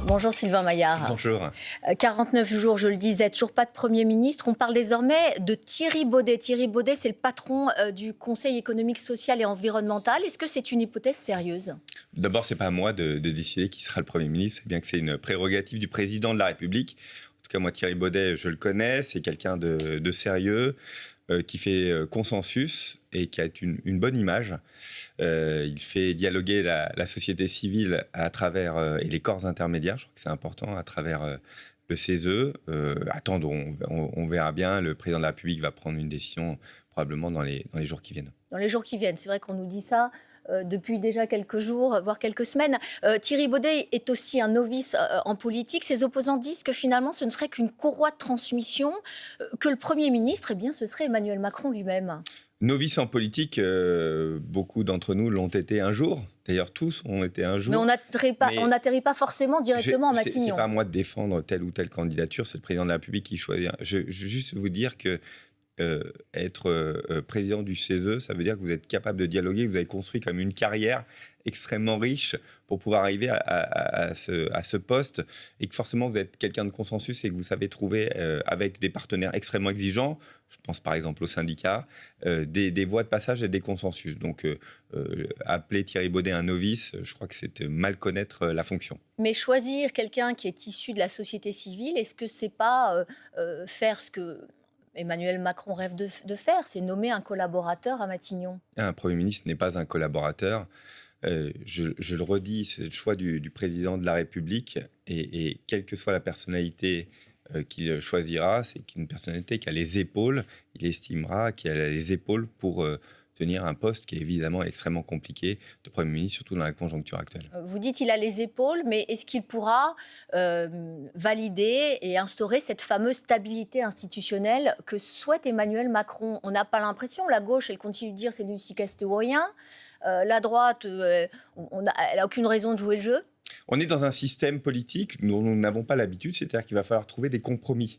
Bonjour Sylvain Maillard. Bonjour. 49 jours, je le disais, toujours pas de Premier ministre. On parle désormais de Thierry Baudet. Thierry Baudet, c'est le patron du Conseil économique, social et environnemental. Est-ce que c'est une hypothèse sérieuse ? D'abord, ce n'est pas à moi de décider qui sera le Premier ministre. C'est bien que c'est une prérogative du président de la République. En tout cas, moi, Thierry Baudet, je le connais. C'est quelqu'un de sérieux, qui fait consensus et qui a une bonne image. Il fait dialoguer la société civile à travers, et les corps intermédiaires. Je crois que c'est important, à travers le CESE. Attendons, on verra bien. Le président de la République va prendre une décision probablement dans les jours qui viennent. Dans les jours qui viennent, c'est vrai qu'on nous dit ça depuis déjà quelques jours, voire quelques semaines. Thierry Baudet est aussi un novice en politique. Ses opposants disent que finalement, ce ne serait qu'une courroie de transmission, que le Premier ministre, eh bien, ce serait Emmanuel Macron lui-même. Novices en politique, beaucoup d'entre nous l'ont été un jour. D'ailleurs, tous ont été un jour. Mais on n'atterrit pas forcément directement à Matignon. Ce n'est pas à moi de défendre telle ou telle candidature, c'est le président de la République qui choisit. Je veux juste vous dire que être président du CESE, ça veut dire que vous êtes capable de dialoguer, que vous avez construit comme une carrière extrêmement riche pour pouvoir arriver à ce poste, et que forcément vous êtes quelqu'un de consensus et que vous savez trouver avec des partenaires extrêmement exigeants, je pense par exemple aux syndicats, des voies de passage et des consensus. Donc appeler Thierry Baudet un novice, je crois que c'est mal connaître la fonction. Mais choisir quelqu'un qui est issu de la société civile, est-ce que c'est pas faire ce que Emmanuel Macron rêve de faire, c'est nommer un collaborateur à Matignon? Un Premier ministre n'est pas un collaborateur. Je le redis, c'est le choix du président de la République. Et quelle que soit la personnalité qu'il choisira, c'est une personnalité qui a les épaules. Il estimera qu'il a les épaules pour tenir un poste qui est évidemment extrêmement compliqué de Premier ministre, surtout dans la conjoncture actuelle. Vous dites qu'il a les épaules, mais est-ce qu'il pourra valider et instaurer cette fameuse stabilité institutionnelle que souhaite Emmanuel Macron? On n'a pas l'impression, la gauche, elle continue de dire c'est du si casse ou rien. La droite, elle n'a aucune raison de jouer le jeu. On est dans un système politique dont nous n'avons pas l'habitude, c'est-à-dire qu'il va falloir trouver des compromis.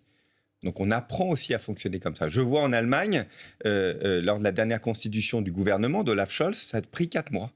Donc on apprend aussi à fonctionner comme ça. Je vois en Allemagne, lors de la dernière constitution du gouvernement d'Olaf Scholz, ça a pris 4 mois.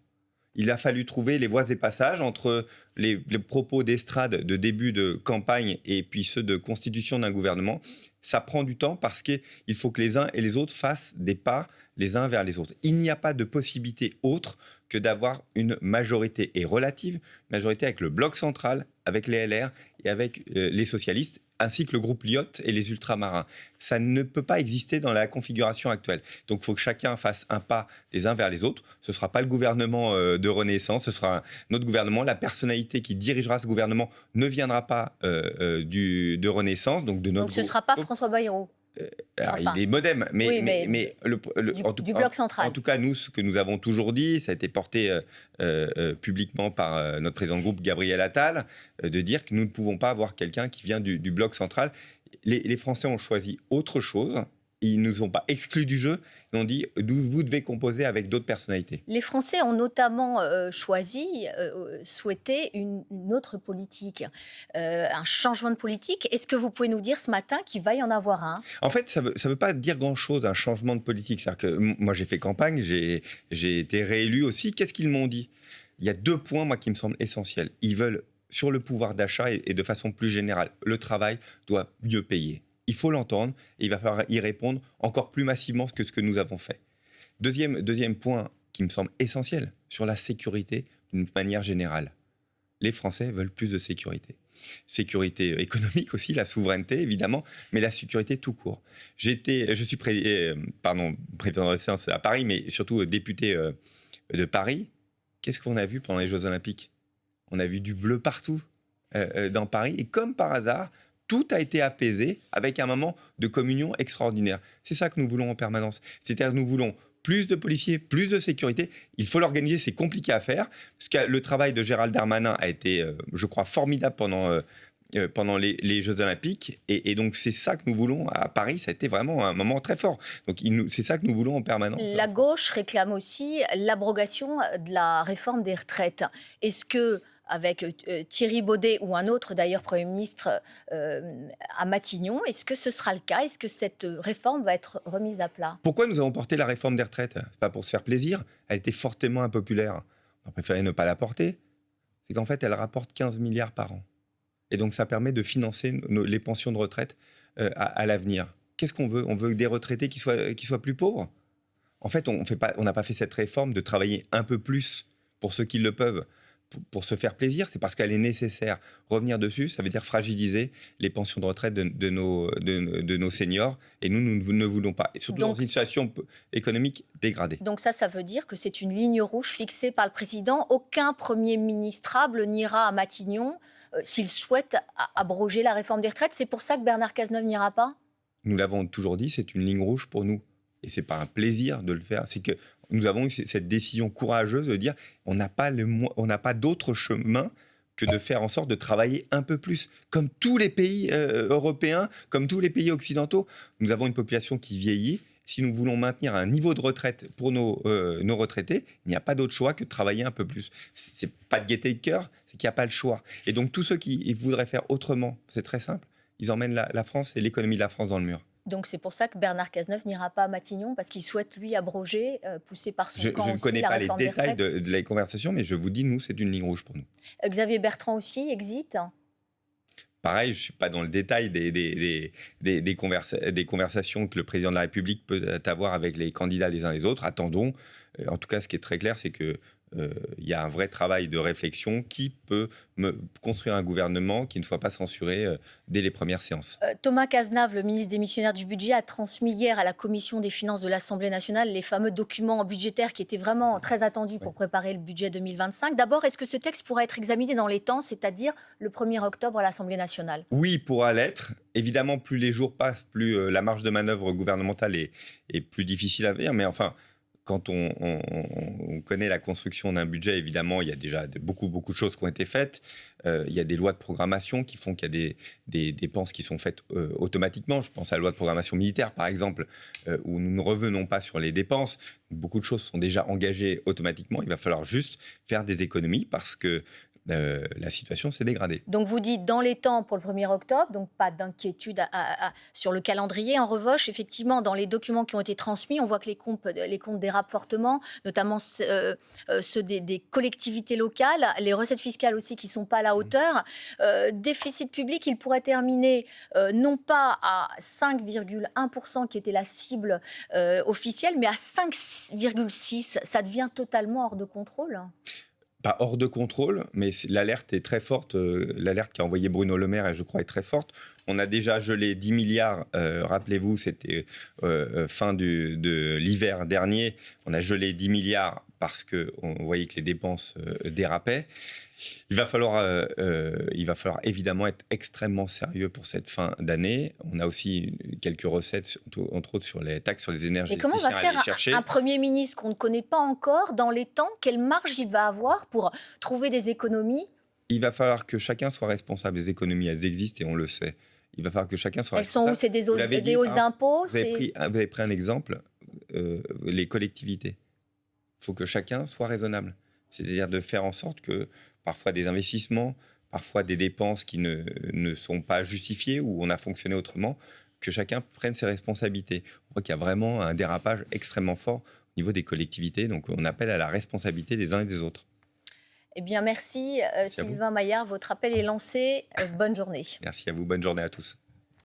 Il a fallu trouver les voies et passages entre les propos d'estrade de début de campagne et puis ceux de constitution d'un gouvernement. Ça prend du temps parce qu'il faut que les uns et les autres fassent des pas les uns vers les autres. Il n'y a pas de possibilité autre que d'avoir une majorité, et relative, une majorité avec le bloc central, avec les LR et avec les socialistes, ainsi que le groupe Lyot et les ultramarins. Ça ne peut pas exister dans la configuration actuelle. Donc il faut que chacun fasse un pas les uns vers les autres. Ce ne sera pas le gouvernement de Renaissance, ce sera notre gouvernement. La personnalité qui dirigera ce gouvernement ne viendra pas de Renaissance, donc de notre Donc ce ne sera pas François Bayrou. Enfin, il est modem, mais du bloc central. En tout cas, nous, ce que nous avons toujours dit, ça a été porté publiquement par notre président de groupe, Gabriel Attal, de dire que nous ne pouvons pas avoir quelqu'un qui vient du bloc central. Les Français ont choisi autre chose. Ils ne nous ont pas exclus du jeu. Ils ont dit, vous devez composer avec d'autres personnalités. Les Français ont notamment souhaité une autre politique, un changement de politique. Est-ce que vous pouvez nous dire ce matin qu'il va y en avoir un ? En fait, ça veut pas dire grand-chose, un changement de politique. C'est-à-dire que moi, j'ai fait campagne, j'ai été réélu aussi. Qu'est-ce qu'ils m'ont dit ? Il y a 2 points, moi, qui me semblent essentiels. Ils veulent, sur le pouvoir d'achat et de façon plus générale, le travail doit mieux payer. Il faut l'entendre et il va falloir y répondre encore plus massivement que ce que nous avons fait. Deuxième point qui me semble essentiel, sur la sécurité d'une manière générale. Les Français veulent plus de sécurité. Sécurité économique aussi, la souveraineté évidemment, mais la sécurité tout court. Je suis président de séance à Paris, mais surtout député de Paris. Qu'est-ce qu'on a vu pendant les Jeux Olympiques ? On a vu du bleu partout dans Paris, et comme par hasard, tout a été apaisé avec un moment de communion extraordinaire. C'est ça que nous voulons en permanence. C'est-à-dire que nous voulons plus de policiers, plus de sécurité. Il faut l'organiser, c'est compliqué à faire. Parce que le travail de Gérald Darmanin a été, je crois, formidable pendant les Jeux Olympiques. Et donc, c'est ça que nous voulons à Paris. Ça a été vraiment un moment très fort. Donc, c'est ça que nous voulons en permanence. La gauche réclame aussi l'abrogation de la réforme des retraites. Est-ce que avec Thierry Baudet ou un autre d'ailleurs Premier ministre à Matignon. Est-ce que ce sera le cas ? Est-ce que cette réforme va être remise à plat ? Pourquoi nous avons porté la réforme des retraites ? Pas pour se faire plaisir, elle était fortement impopulaire. On a préféré ne pas la porter. C'est qu'en fait, elle rapporte 15 milliards par an. Et donc, ça permet de financer les pensions de retraite à l'avenir. Qu'est-ce qu'on veut ? On veut des retraités qui soient plus pauvres ? En fait, on n'a pas fait cette réforme de travailler un peu plus pour ceux qui le peuvent, pour se faire plaisir. C'est parce qu'elle est nécessaire. Revenir dessus, ça veut dire fragiliser les pensions de retraite de nos seniors. Et nous ne voulons pas. Et surtout dans une situation économique dégradée. Donc ça veut dire que c'est une ligne rouge fixée par le président. Aucun Premier ministrable n'ira à Matignon s'il souhaite abroger la réforme des retraites. C'est pour ça que Bernard Cazeneuve n'ira pas ? Nous l'avons toujours dit, c'est une ligne rouge pour nous. Et ce n'est pas un plaisir de le faire. C'est que nous avons eu cette décision courageuse de dire on n'a pas d'autre chemin que de faire en sorte de travailler un peu plus. Comme tous les pays européens, comme tous les pays occidentaux, nous avons une population qui vieillit. Si nous voulons maintenir un niveau de retraite pour nos retraités, il n'y a pas d'autre choix que de travailler un peu plus. Ce n'est pas de gaieté de cœur, c'est qu'il n'y a pas le choix. Et donc tous ceux qui voudraient faire autrement, c'est très simple, ils emmènent la France et l'économie de la France dans le mur. Donc c'est pour ça que Bernard Cazeneuve n'ira pas à Matignon, parce qu'il souhaite, lui, abroger, poussé par son camp Je ne aussi, connais la pas les réforme des détails retraites. de la conversation, mais je vous dis, nous, c'est une ligne rouge pour nous. Xavier Bertrand aussi, exit. Pareil, je ne suis pas dans le détail des conversations que le président de la République peut avoir avec les candidats les uns les autres. Attendons. En tout cas, ce qui est très clair, c'est que il y a un vrai travail de réflexion qui peut construire un gouvernement qui ne soit pas censuré dès les premières séances. Thomas Cazenave, le ministre démissionnaire du budget, a transmis hier à la Commission des finances de l'Assemblée nationale les fameux documents budgétaires qui étaient vraiment très attendus pour préparer le budget 2025. D'abord, est-ce que ce texte pourra être examiné dans les temps, c'est-à-dire le 1er octobre à l'Assemblée nationale ? Oui, pourra l'être. Évidemment, plus les jours passent, plus la marge de manœuvre gouvernementale est plus difficile à venir. Mais enfin, quand on connaît la construction d'un budget, évidemment, il y a déjà beaucoup de choses qui ont été faites. Il y a des lois de programmation qui font qu'il y a des dépenses qui sont faites automatiquement. Je pense à la loi de programmation militaire, par exemple, où nous ne revenons pas sur les dépenses. Beaucoup de choses sont déjà engagées automatiquement. Il va falloir juste faire des économies parce que la situation s'est dégradée. Donc vous dites dans les temps pour le 1er octobre, donc pas d'inquiétude sur le calendrier. En revanche, effectivement, dans les documents qui ont été transmis, on voit que les comptes dérapent fortement, notamment ceux des collectivités locales, les recettes fiscales aussi qui ne sont pas à la hauteur. Déficit public, il pourrait terminer non pas à 5,1% qui était la cible officielle, mais à 5,6%. Ça devient totalement hors de contrôle. Pas hors de contrôle, mais l'alerte est très forte. L'alerte qu'a envoyée Bruno Le Maire, je crois, est très forte. On a déjà gelé 10 milliards. Rappelez-vous, c'était fin de l'hiver dernier. On a gelé 10 milliards parce qu'on voyait que les dépenses dérapaient. Il va falloir évidemment être extrêmement sérieux pour cette fin d'année. On a aussi quelques recettes, entre autres sur les taxes sur les énergies. Mais comment va faire un Premier ministre qu'on ne connaît pas encore dans les temps ? Quelle marge il va avoir pour trouver des économies ? Il va falloir que chacun soit responsable. Les économies, elles existent et on le sait. Il va falloir que chacun soit responsable. Elles sont où ? C'est des hausses d'impôts ? Vous avez pris un exemple, les collectivités. Il faut que chacun soit raisonnable. C'est-à-dire de faire en sorte que parfois des investissements, parfois des dépenses qui ne sont pas justifiées ou on a fonctionné autrement, que chacun prenne ses responsabilités. On voit qu'il y a vraiment un dérapage extrêmement fort au niveau des collectivités. Donc on appelle à la responsabilité des uns et des autres. Eh bien, merci Sylvain Maillard. Votre appel est lancé. Bonne journée. Merci à vous. Bonne journée à tous.